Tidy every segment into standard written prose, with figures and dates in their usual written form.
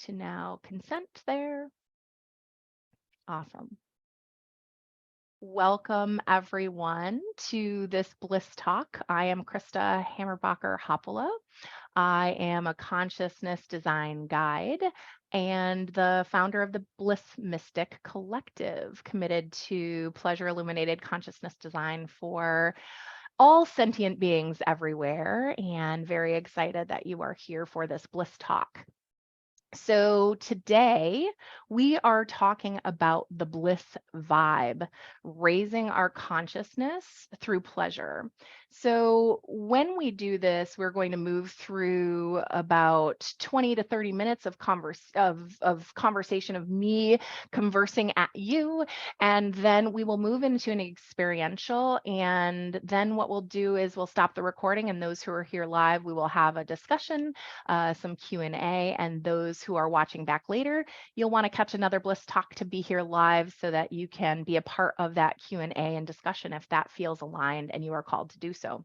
to now consent there. Awesome. Welcome everyone to this Bliss Talk. I am Krista Hammerbacher-Hoppola. I am a consciousness design guide and the founder of the Bliss Mystic Collective, committed to pleasure-illuminated consciousness design for all sentient beings everywhere, and very excited that you are here for this Bliss Talk. So today we are talking about the bliss vibe, raising our consciousness through pleasure. So when we do this, we're going to move through about 20 to 30 minutes of conversation of me conversing at you, and then we will move into an experiential. And then what we'll do is we'll stop the recording, and those who are here live, we will have a discussion, some Q&A, and those who are watching back later, you'll want to catch another Bliss Talk to be here live so that you can be a part of that Q&A and discussion if that feels aligned and you are called to do so.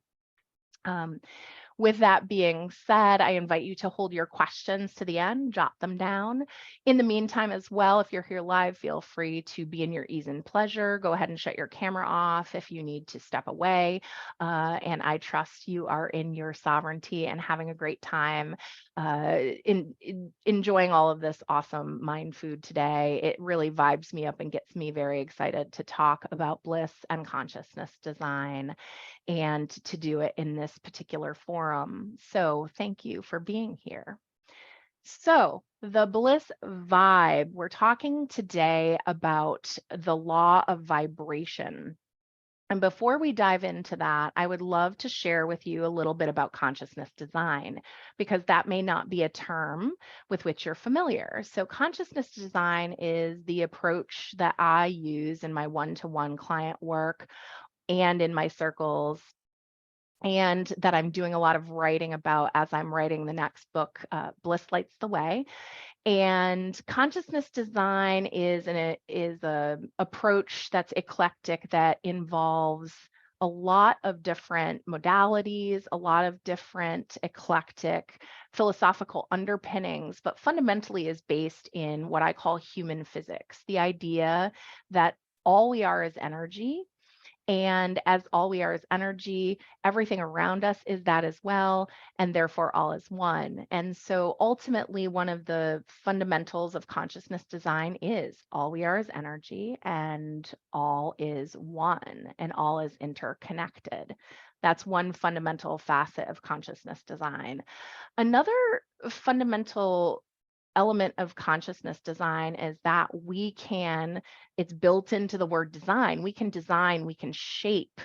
With that being said, I invite you to hold your questions to the end, jot them down. In the meantime as well, if you're here live, feel free to be in your ease and pleasure. Go ahead and shut your camera off if you need to step away. And I trust you are in your sovereignty and having a great time enjoying all of this awesome mind food today. It really vibes me up and gets me very excited to talk about bliss and consciousness design, and to do it in this particular forum. So thank you for being here. So the bliss vibe, we're talking today about the law of vibration. And before we dive into that, I would love to share with you a little bit about consciousness design, because that may not be a term with which you're familiar. So consciousness design is the approach that I use in my one-to-one client work and in my circles, and that I'm doing a lot of writing about as I'm writing the next book, Bliss Lights the Way. And consciousness design is a approach that's eclectic, that involves a lot of different modalities, a lot of different eclectic philosophical underpinnings, but fundamentally is based in what I call human physics, the idea that all we are is energy. And as all we are is energy, everything around us is that as well, and therefore all is one. And so ultimately, one of the fundamentals of consciousness design is all we are is energy, and all is one, and all is interconnected. That's one fundamental facet of consciousness design. Another fundamental element of consciousness design is that it's built into the word design. We can design, we can shape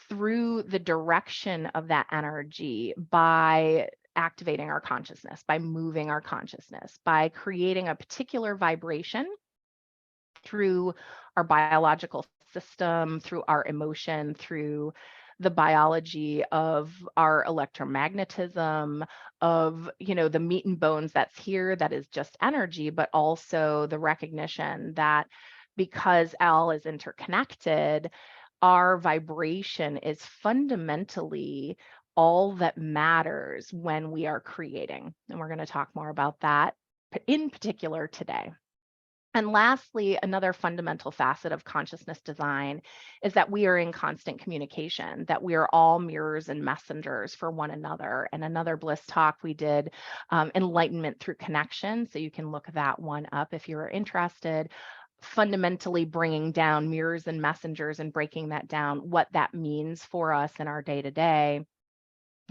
through the direction of that energy by activating our consciousness, by moving our consciousness, by creating a particular vibration through our biological system, through our emotion, through the biology of our electromagnetism, of, the meat and bones that's here, that is just energy, but also the recognition that because all is interconnected, our vibration is fundamentally all that matters when we are creating. And we're going to talk more about that in particular today. And lastly, another fundamental facet of consciousness design is that we are in constant communication, that we are all mirrors and messengers for one another. And another Bliss Talk we did, enlightenment through connection. So you can look that one up if you're interested. Fundamentally bringing down mirrors and messengers and breaking that down, what that means for us in our day-to-day,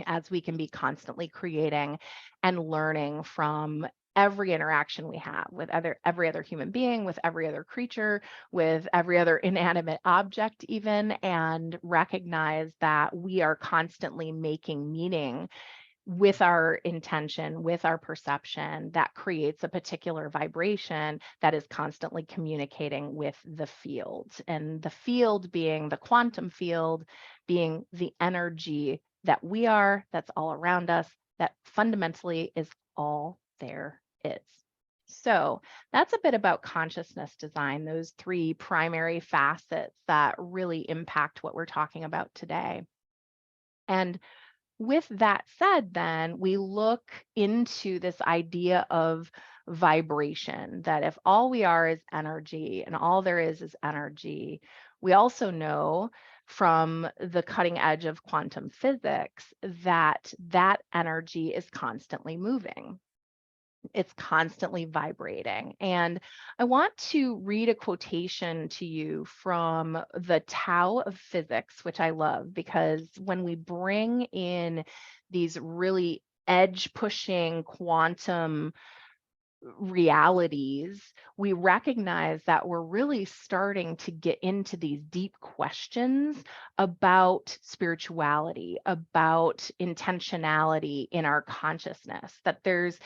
as we can be constantly creating and learning from every interaction we have with every other human being, with every other creature, with every other inanimate object even, and recognize that we are constantly making meaning with our intention, with our perception, that creates a particular vibration that is constantly communicating with the field. And the field being the quantum field, being the energy that we are, that's all around us, that fundamentally is all there is. So that's a bit about consciousness design, those three primary facets that really impact what we're talking about today. And with that said, then we look into this idea of vibration, that if all we are is energy and all there is energy, we also know from the cutting edge of quantum physics that that energy is constantly moving. It's constantly vibrating. And I want to read a quotation to you from the Tao of Physics, which I love, because when we bring in these really edge pushing quantum realities, we recognize that we're really starting to get into these deep questions about spirituality, about intentionality in our consciousness, that there's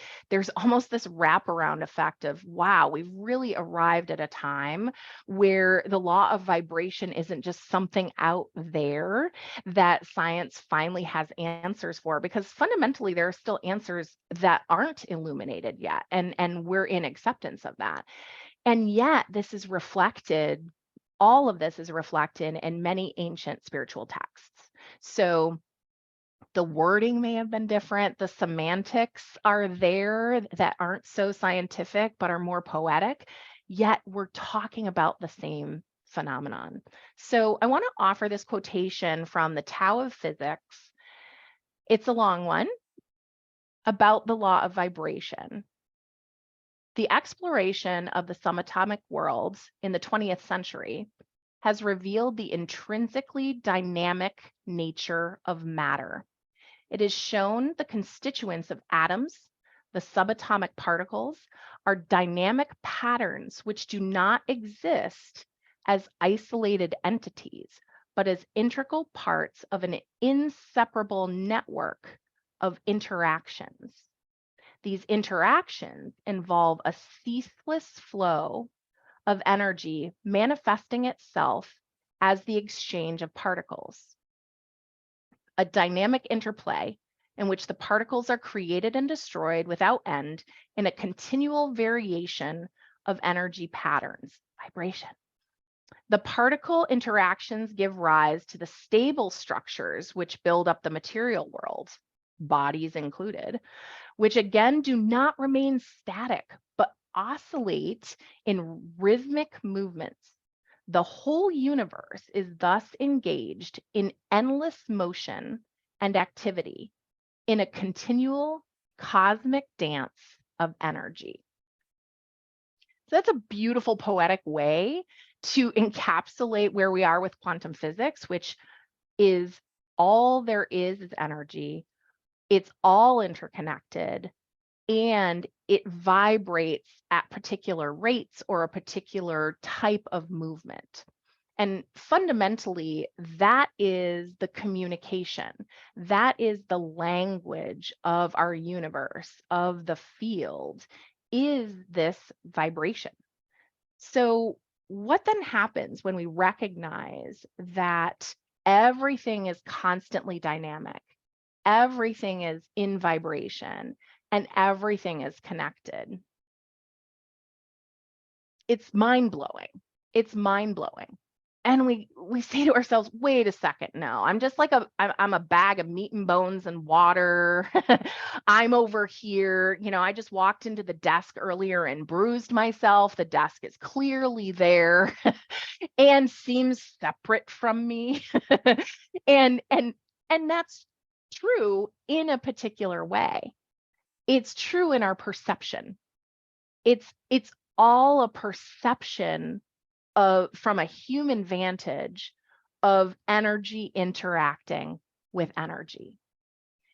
almost this wraparound effect of, wow, we've really arrived at a time where the law of vibration isn't just something out there that science finally has answers for, because fundamentally there are still answers that aren't illuminated yet, and we're in acceptance of that. And yet this is reflected, all of this is reflected in many ancient spiritual texts. So the wording may have been different, the semantics are there that aren't so scientific but are more poetic, yet we're talking about the same phenomenon. So I want to offer this quotation from the Tao of Physics. It's a long one, about the law of vibration. The exploration of the subatomic worlds in the 20th century has revealed the intrinsically dynamic nature of matter. It has shown the constituents of atoms, the subatomic particles, are dynamic patterns which do not exist as isolated entities, but as integral parts of an inseparable network of interactions. These interactions involve a ceaseless flow of energy manifesting itself as the exchange of particles, a dynamic interplay in which the particles are created and destroyed without end in a continual variation of energy patterns, vibration. The particle interactions give rise to the stable structures which build up the material world, bodies included, which again do not remain static, but oscillate in rhythmic movements. The whole universe is thus engaged in endless motion and activity in a continual cosmic dance of energy. So that's a beautiful poetic way to encapsulate where we are with quantum physics, which is all there is energy. It's all interconnected, and it vibrates at particular rates or a particular type of movement. And fundamentally, that is the communication. That is the language of our universe, of the field, is this vibration. So what then happens when we recognize that everything is constantly dynamic, everything is in vibration, and everything is connected? It's mind-blowing. It's mind-blowing. And we say to ourselves, wait a second, no, I'm just like I'm a bag of meat and bones and water. I'm over here, I just walked into the desk earlier and bruised myself. The desk is clearly there and seems separate from me. And that's true in a particular way. It's true in our perception. It's all a perception from a human vantage of energy interacting with energy.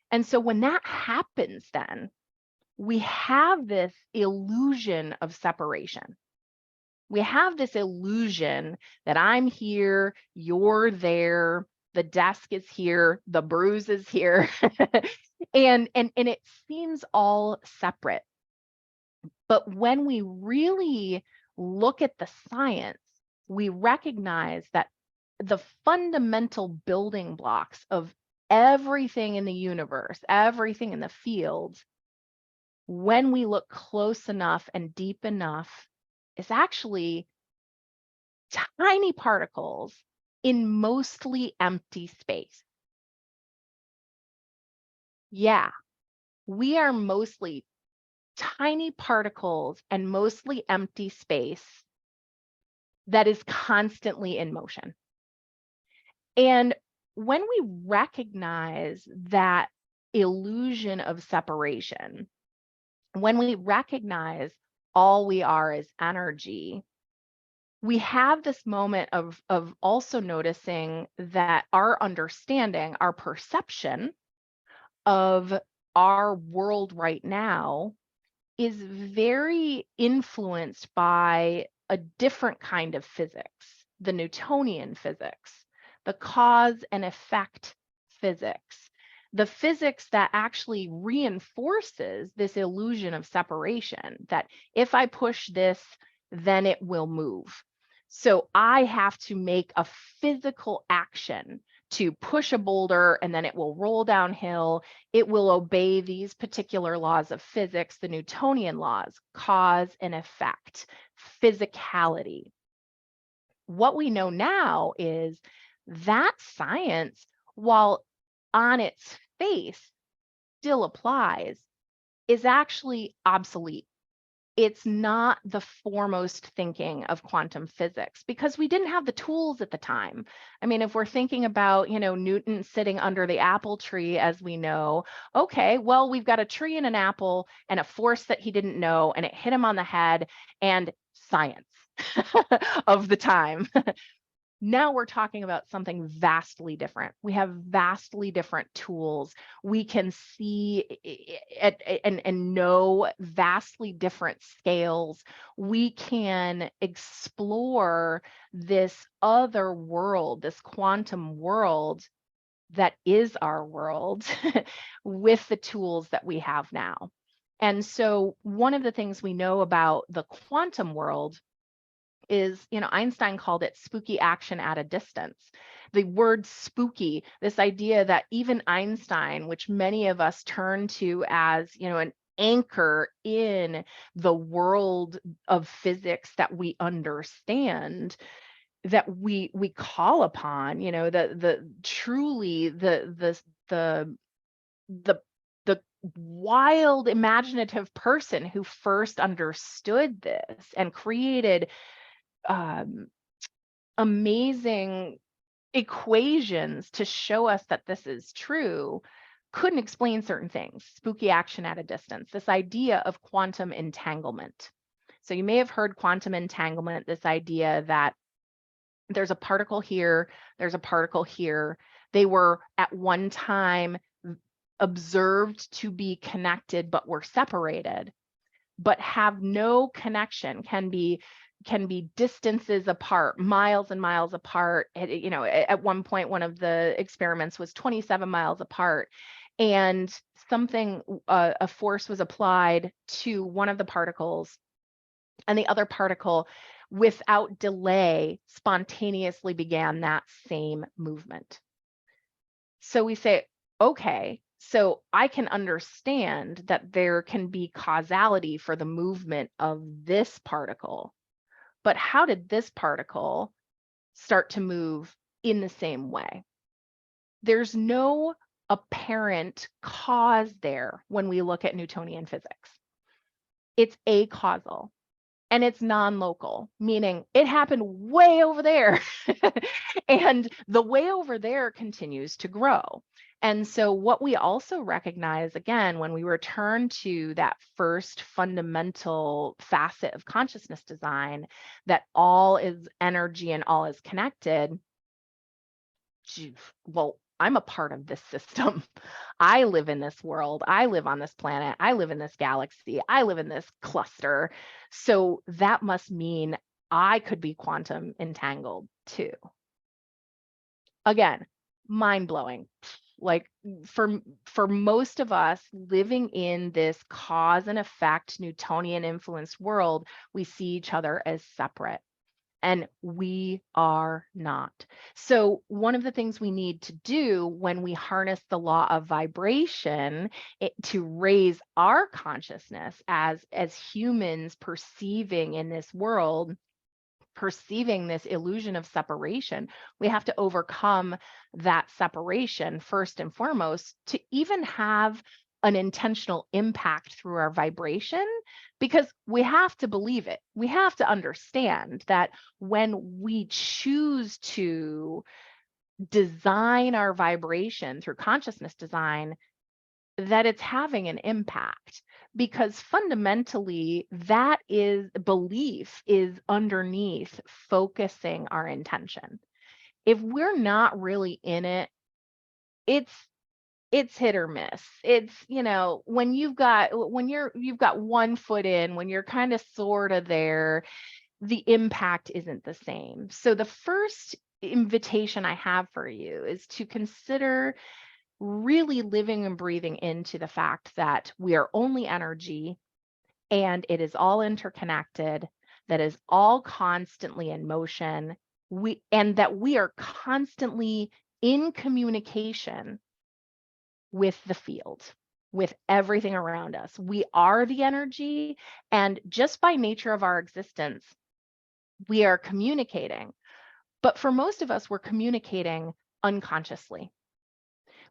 And so when that happens, then we have this illusion of separation. We have this illusion that I'm here, you're there, the desk is here, the bruise is here, and it seems all separate. But when we really look at the science, we recognize that the fundamental building blocks of everything in the universe, everything in the field, when we look close enough and deep enough, is actually tiny particles in mostly empty space. Yeah, we are mostly tiny particles and mostly empty space that is constantly in motion. And when we recognize that illusion of separation, when we recognize all we are is energy, we have this moment of also noticing that our understanding, our perception of our world right now is very influenced by a different kind of physics, the Newtonian physics, the cause and effect physics, the physics that actually reinforces this illusion of separation, that if I push this, then it will move. So I have to make a physical action to push a boulder and then it will roll downhill. It will obey these particular laws of physics, the Newtonian laws, cause and effect, physicality. What we know now is that science, while on its face still applies, is actually obsolete. It's not the foremost thinking of quantum physics because we didn't have the tools at the time. I mean, if we're thinking about, Newton sitting under the apple tree, as we know, okay, well, we've got a tree and an apple and a force that he didn't know, and it hit him on the head, and science of the time. Now we're talking about something vastly different. We have vastly different tools. We can see and know vastly different scales. We can explore this other world, this quantum world that is our world with the tools that we have now. And so one of the things we know about the quantum world is, Einstein called it spooky action at a distance. The word spooky, this idea that even Einstein, which many of us turn to as, an anchor in the world of physics that we understand, that we call upon, the truly the the wild imaginative person who first understood this and created um, amazing equations to show us that this is true, couldn't explain certain things. Spooky action at a distance, this idea of quantum entanglement. So you may have heard quantum entanglement, this idea that there's a particle here, there's a particle here. They were at one time observed to be connected, but were separated, but have no connection, can be distances apart, miles and miles apart. At one point, one of the experiments was 27 miles apart, and a force was applied to one of the particles, and the other particle, without delay, spontaneously began that same movement. So we say, okay, so I can understand that there can be causality for the movement of this particle, but how did this particle start to move in the same way? There's no apparent cause there when we look at Newtonian physics. It's acausal and it's non-local, meaning it happened way over there. And the way over there continues to grow. And so what we also recognize, again, when we return to that first fundamental facet of consciousness design, that all is energy and all is connected, well, I'm a part of this system. I live in this world. I live on this planet. I live in this galaxy. I live in this cluster. So that must mean I could be quantum entangled too. Again, mind blowing. Like for most of us living in this cause and effect Newtonian influenced world, we see each other as separate. And we are not. So one of the things we need to do when we harness the law of vibration to raise our consciousness as humans perceiving in this world perceiving this illusion of separation, we have to overcome that separation first and foremost to even have an intentional impact through our vibration, because we have to believe it. We have to understand that when we choose to design our vibration through consciousness design, that it's having an impact, because fundamentally that is belief is underneath focusing our intention. If we're not really in it, it's hit or miss. It's, when you've got one foot in, when you're kind of sort of there, the impact isn't the same. So the first invitation I have for you is to consider really living and breathing into the fact that we are only energy and it is all interconnected, that is all constantly in motion. And that we are constantly in communication with the field, with everything around us. We are the energy, and just by nature of our existence, we are communicating. But for most of us, we're communicating unconsciously.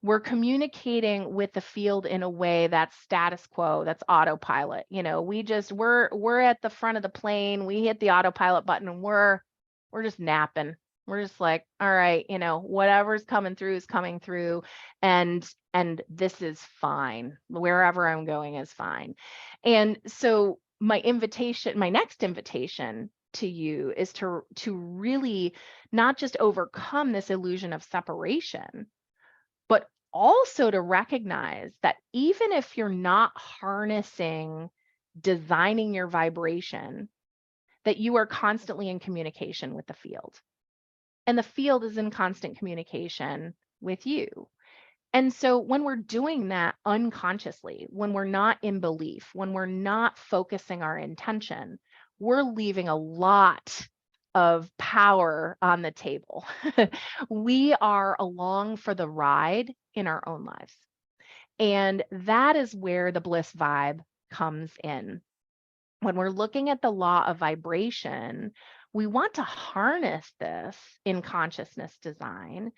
We're communicating with the field in a way that's status quo, that's autopilot. We're at the front of the plane, we hit the autopilot button, and we're just napping. We're just like, all right, whatever's coming through is coming through, and this is fine. Wherever I'm going is fine. And so my next invitation to you is to really not just overcome this illusion of separation, but also to recognize that even if you're not harnessing, designing your vibration, that you are constantly in communication with the field. And the field is in constant communication with you. And so when we're doing that unconsciously, when we're not in belief, when we're not focusing our intention, we're leaving a lot of power on the table. We are along for the ride in our own lives. And that is where the bliss vibe comes in. When we're looking at the law of vibration, we want to harness this in consciousness design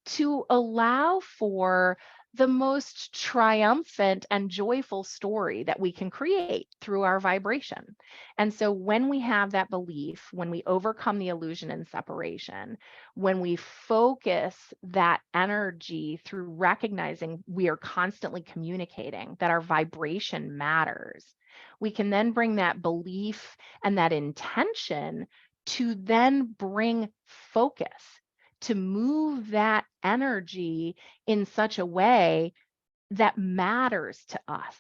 to allow for the most triumphant and joyful story that we can create through our vibration. And so when we have that belief, when we overcome the illusion and separation, when we focus that energy through recognizing we are constantly communicating, that our vibration matters, we can then bring that belief and that intention to then bring focus, to move that energy in such a way that matters to us,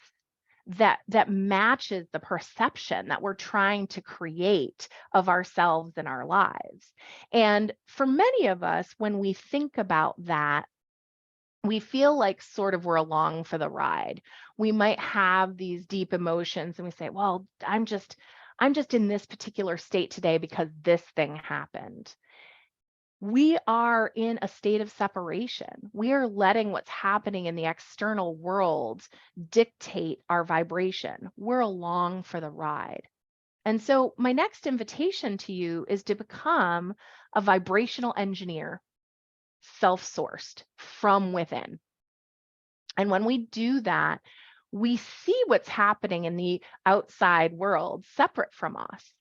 that matches the perception that we're trying to create of ourselves and our lives. And for many of us, when we think about that, we feel like sort of we're along for the ride. We might have these deep emotions and we say, well, I'm just in this particular state today because this thing happened. We are in a state of separation. We are letting what's happening in the external world dictate our vibration. We're along for the ride. And so my next invitation to you is to become a vibrational engineer, self-sourced from within. And when we do that, we see what's happening in the outside world separate from us.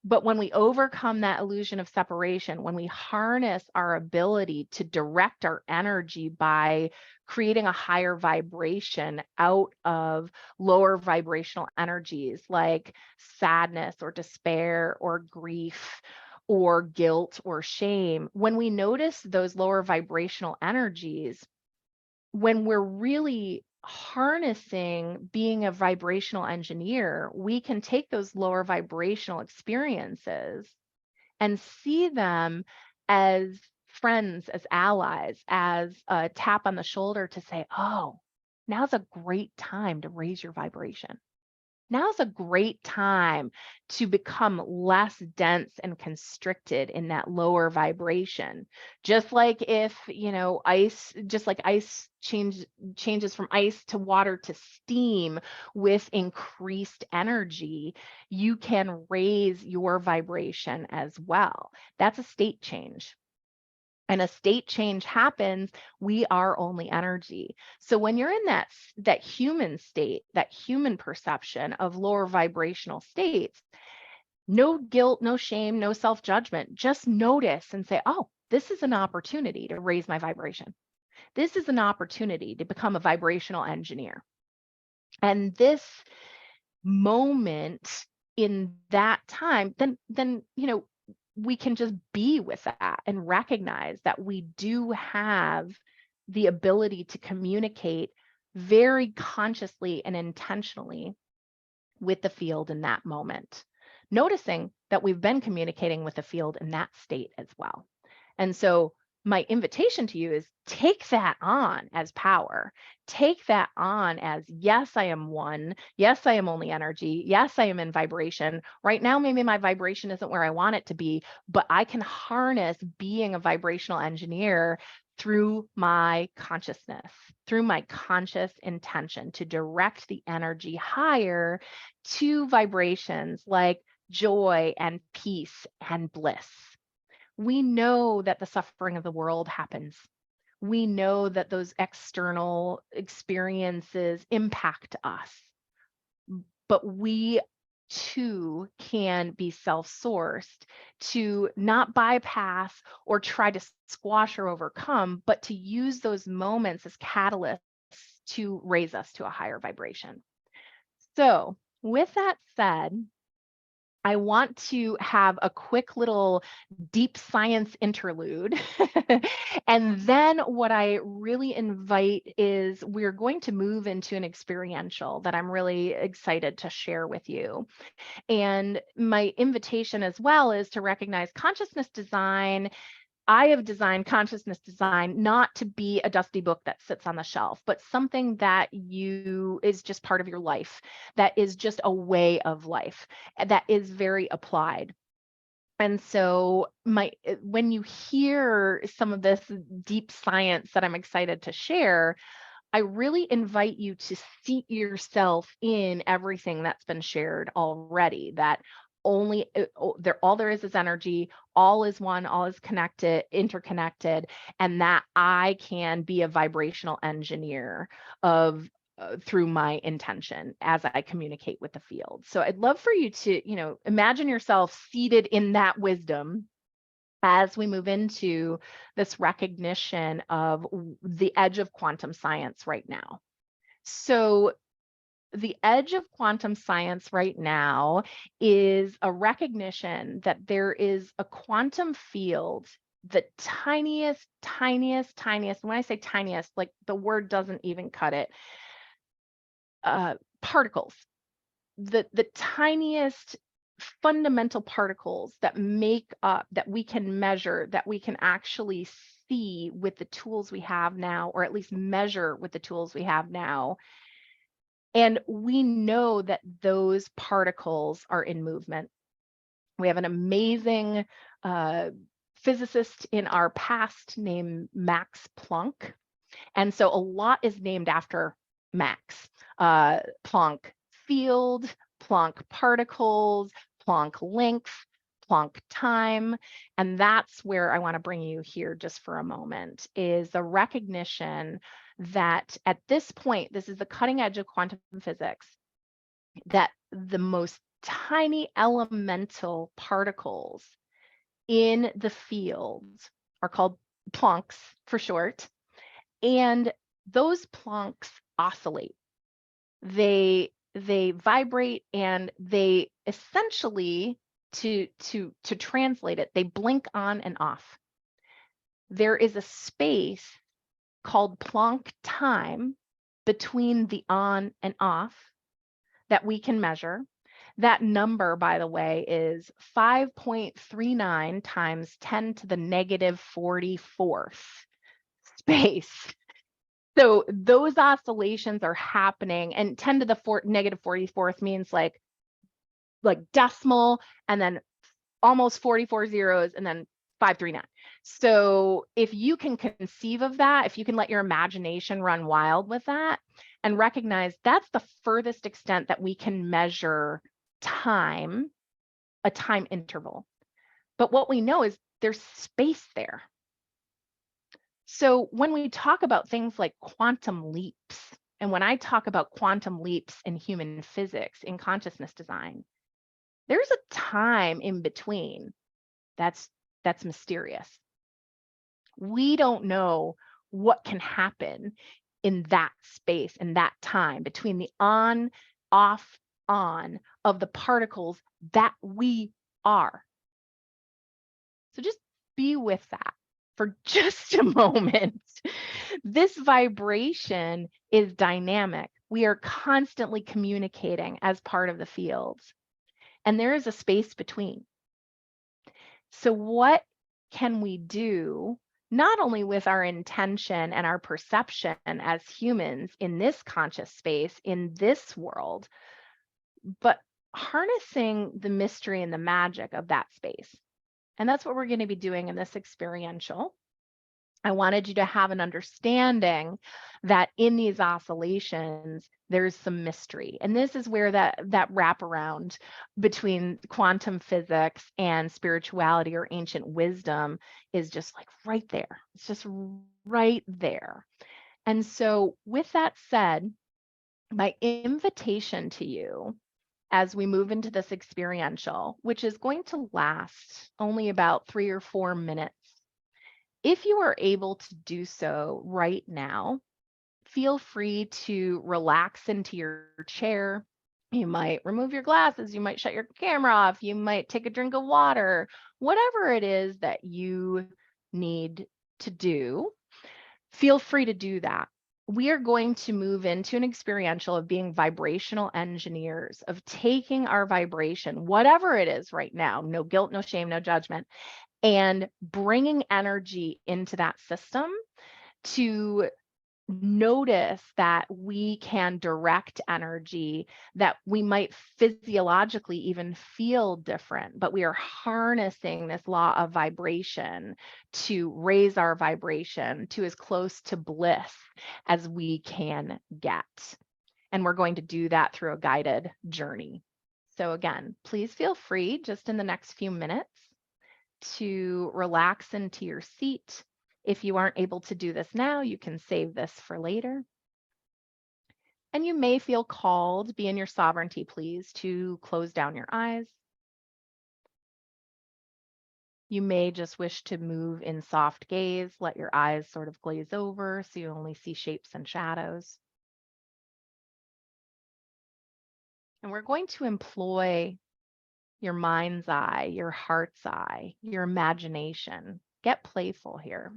But when we overcome that illusion of separation, when we harness our ability to direct our energy by creating a higher vibration out of lower vibrational energies like sadness or despair or grief or guilt or shame, when we notice those lower vibrational energies, when we're really harnessing being a vibrational engineer, we can take those lower vibrational experiences and see them as friends, as allies, as a tap on the shoulder to say, oh, now's a great time to raise your vibration. Now's a great time to become less dense and constricted in that lower vibration. Just like if, ice changes from ice to water to steam with increased energy, you can raise your vibration as well. That's a state change. And a state change happens, we are only energy. So when you're in that human state, that human perception of lower vibrational states, no guilt, no shame, no self-judgment, just notice and say, oh, this is an opportunity to raise my vibration. This is an opportunity to become a vibrational engineer. And this moment in that time, then we can just be with that and recognize that we do have the ability to communicate very consciously and intentionally with the field in that moment, noticing that we've been communicating with the field in that state as well. And so my invitation to you is take that on as power. Take that on as, yes, I am one. Yes, I am only energy. Yes, I am in vibration. Right now, maybe my vibration isn't where I want it to be, but I can harness being a vibrational engineer through my consciousness, through my conscious intention to direct the energy higher to vibrations like joy and peace and bliss. We know that the suffering of the world happens. We know that those external experiences impact us, but we too can be self-sourced to not bypass or try to squash or overcome, but to use those moments as catalysts to raise us to a higher vibration. So with that said, I want to have a quick little deep science interlude. And then what I really invite is we're going to move into an experiential that I'm really excited to share with you. And my invitation as well is to recognize consciousness design. I have designed consciousness design not to be a dusty book that sits on the shelf, but something that is just part of your life, that is just a way of life, that is very applied. And so when you hear some of this deep science that I'm excited to share, I really invite you to seat yourself in everything that's been shared already, that all there is energy, all is one, all is connected, interconnected, and that I can be a vibrational engineer of through my intention as I communicate with the field. So I'd love for you to, imagine yourself seated in that wisdom as we move into this recognition of the edge of quantum science right now. So the edge of quantum science right now is a recognition that there is a quantum field, the tiniest, when I say tiniest, like the word doesn't even cut it, particles, the tiniest fundamental particles that make up, that we can measure, that we can actually see with the tools we have now, or at least measure with the tools we have now. And we know that those particles are in movement. We have an amazing physicist in our past named Max Planck. And so a lot is named after Max. Planck field, Planck particles, Planck length, Planck time. And that's where I want to bring you here just for a moment, is the recognition that at this point, this is the cutting edge of quantum physics, that the most tiny elemental particles in the field are called Plancks for short. And those Plancks oscillate. They vibrate, and they essentially, to translate it, they blink on and off. There is a space called Planck time between the on and off that we can measure. That number, by the way, is 5.39 times 10 to the negative 44th space. So those oscillations are happening, and 10 to the negative 44th means like decimal, and then almost 44 zeros, and then 539. So if you can conceive of that, if you can let your imagination run wild with that and recognize that's the furthest extent that we can measure time, a time interval. But what we know is there's space there. So when we talk about things like quantum leaps, and when I talk about quantum leaps in human physics, in consciousness design, there's a time in between that's mysterious. We don't know what can happen in that space, in that time between the on, off, on of the particles that we are. So just be with that for just a moment. This vibration is dynamic. We are constantly communicating as part of the fields, and there is a space between. So what can we do, not only with our intention and our perception as humans in this conscious space, in this world, but harnessing the mystery and the magic of that space? And that's what we're going to be doing in this experiential. I wanted you to have an understanding that in these oscillations, there's some mystery. And this is where that wraparound between quantum physics and spirituality or ancient wisdom is just like right there. It's just right there. And so with that said, my invitation to you as we move into this experiential, which is going to last only about 3 or 4 minutes, if you are able to do so right now, feel free to relax into your chair. You might remove your glasses, you might shut your camera off, you might take a drink of water, whatever it is that you need to do, feel free to do that. We are going to move into an experiential of being vibrational engineers, of taking our vibration, whatever it is right now, no guilt, no shame, no judgment, and bringing energy into that system to notice that we can direct energy, that we might physiologically even feel different, but we are harnessing this law of vibration to raise our vibration to as close to bliss as we can get. And we're going to do that through a guided journey. So again, please feel free just in the next few minutes to relax into your seat. If you aren't able to do this now, you can save this for later. And you may feel called, be in your sovereignty, please, to close down your eyes. You may just wish to move in soft gaze, let your eyes sort of glaze over so you only see shapes and shadows. And we're going to employ your mind's eye, your heart's eye, your imagination. Get playful here.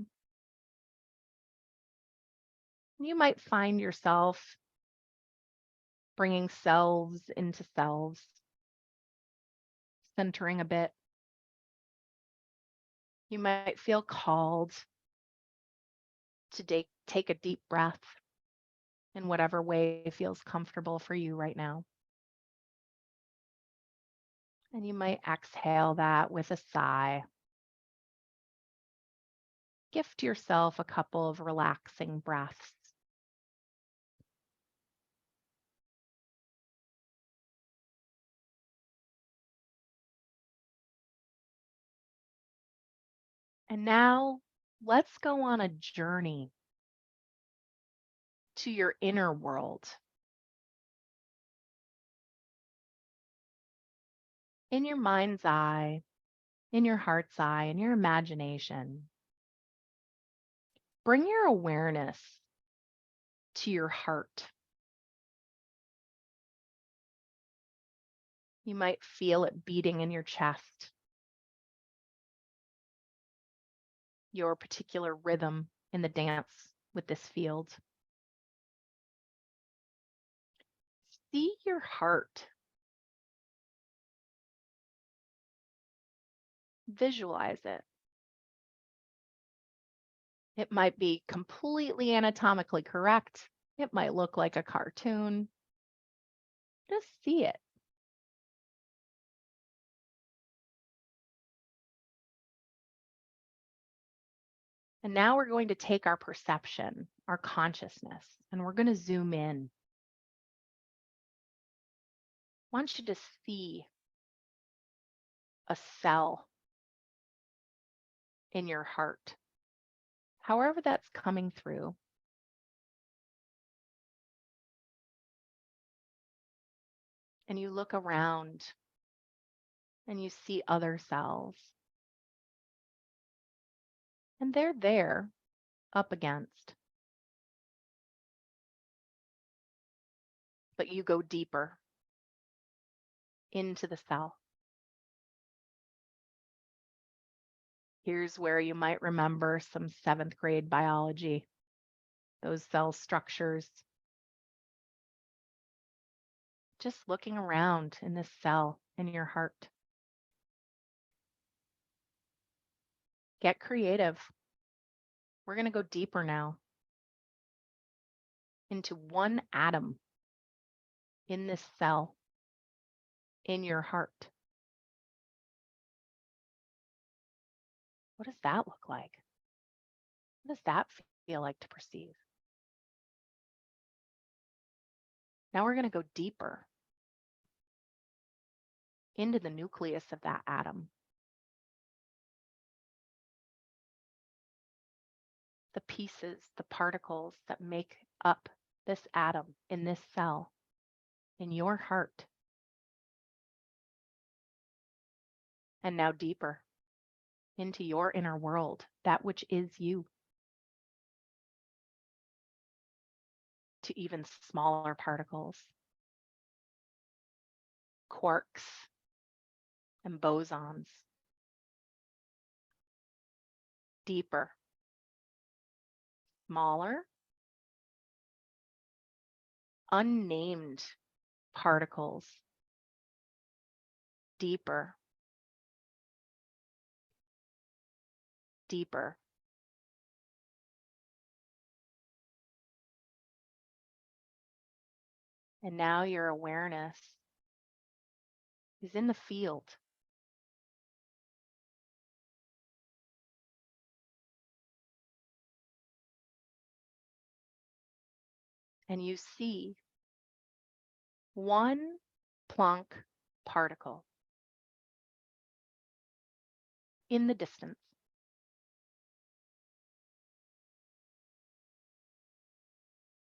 You might find yourself bringing selves into selves, centering a bit. You might feel called to take a deep breath in whatever way feels comfortable for you right now. And you might exhale that with a sigh. Gift yourself a couple of relaxing breaths. And now let's go on a journey to your inner world. In your mind's eye, in your heart's eye, in your imagination, bring your awareness to your heart. You might feel it beating in your chest, your particular rhythm in the dance with this field. See your heart. Visualize it. It might be completely anatomically correct. It might look like a cartoon. Just see it. And now we're going to take our perception, our consciousness, and we're going to zoom in. I want you to see a cell in your heart, however that's coming through. And you look around and you see other cells. And they're there up against. But you go deeper into the cell. Here's where you might remember some 7th grade biology, those cell structures. Just looking around in this cell in your heart. Get creative. We're going to go deeper now into one atom in this cell in your heart. What does that look like? What does that feel like to perceive? Now we're going to go deeper into the nucleus of that atom. The pieces, the particles that make up this atom in this cell in your heart. And now deeper into your inner world, that which is you. To even smaller particles, quarks and bosons. Deeper, smaller, unnamed particles. Deeper, deeper. And now your awareness is in the field. And you see one Planck particle in the distance.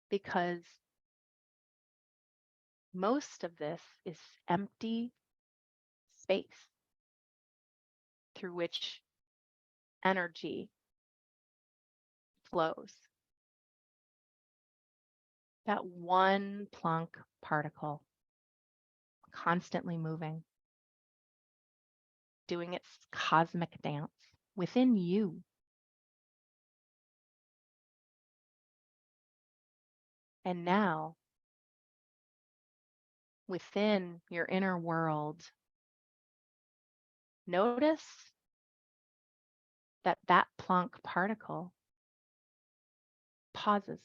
Because most of this is empty space through which energy flows. That one Planck particle constantly moving, doing its cosmic dance within you. And now, within your inner world, notice that that Planck particle pauses.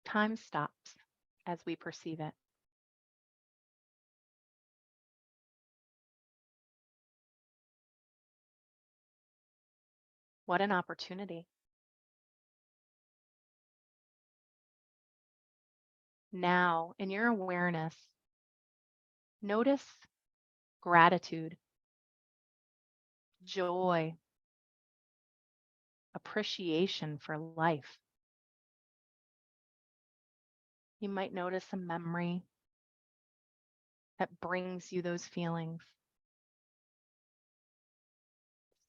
Time stops as we perceive it. What an opportunity. Now, in your awareness, notice gratitude, joy, appreciation for life. You might notice a memory that brings you those feelings.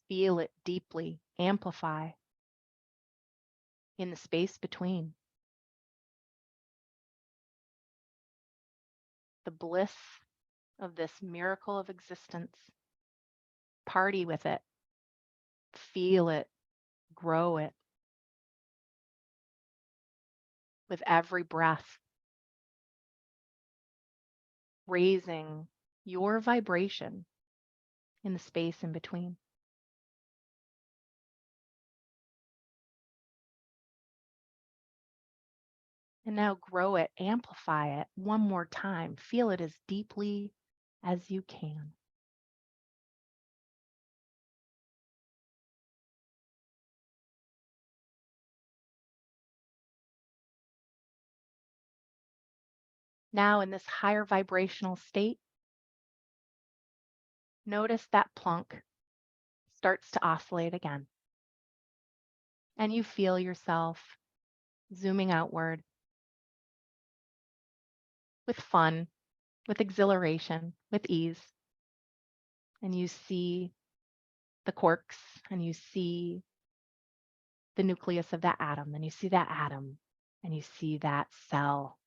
Feel it deeply, amplify in the space between. The bliss of this miracle of existence. Party with it. Feel it. Grow it. With every breath. Raising your vibration in the space in between. And now grow it, amplify it one more time. Feel it as deeply as you can. Now, in this higher vibrational state, notice that plunk starts to oscillate again. And you feel yourself zooming outward with fun, with exhilaration, with ease. And you see the quarks and you see the nucleus of that atom, and you see that atom, and you see that cell,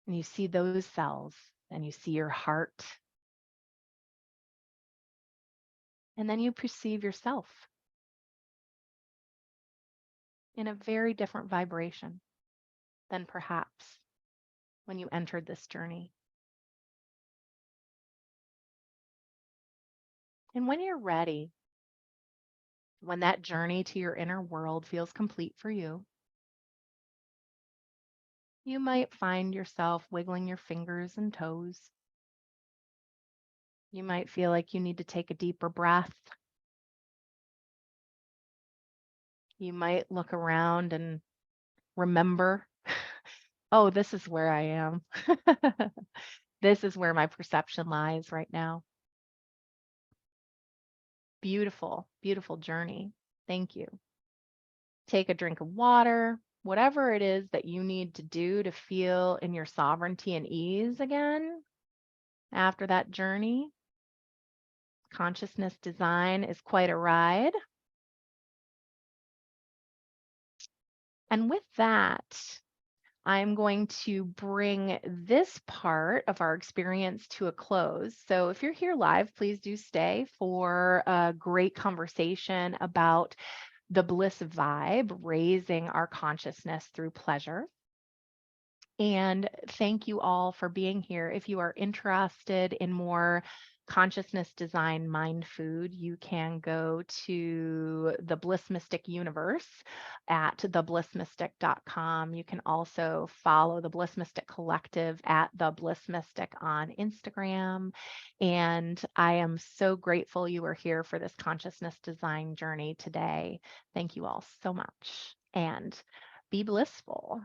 and you see those cells, and you see your heart. And then you perceive yourself in a very different vibration than perhaps when you entered this journey. And when you're ready, when that journey to your inner world feels complete for you, you might find yourself wiggling your fingers and toes. You might feel like you need to take a deeper breath. You might look around and remember, oh, this is where I am. This is where my perception lies right now. Beautiful, beautiful journey. Thank you. Take a drink of water, whatever it is that you need to do to feel in your sovereignty and ease again after that journey. Consciousness design is quite a ride. And with that, I'm going to bring this part of our experience to a close. So if you're here live, please do stay for a great conversation about the bliss vibe, raising our consciousness through pleasure. And thank you all for being here. If you are interested in more consciousness design mind food, you can go to the Bliss Mystic universe at theblissmystic.com. You can also follow the Bliss Mystic Collective at the Bliss Mystic on Instagram. And I am so grateful you are here for this consciousness design journey today. Thank you all so much, and be blissful.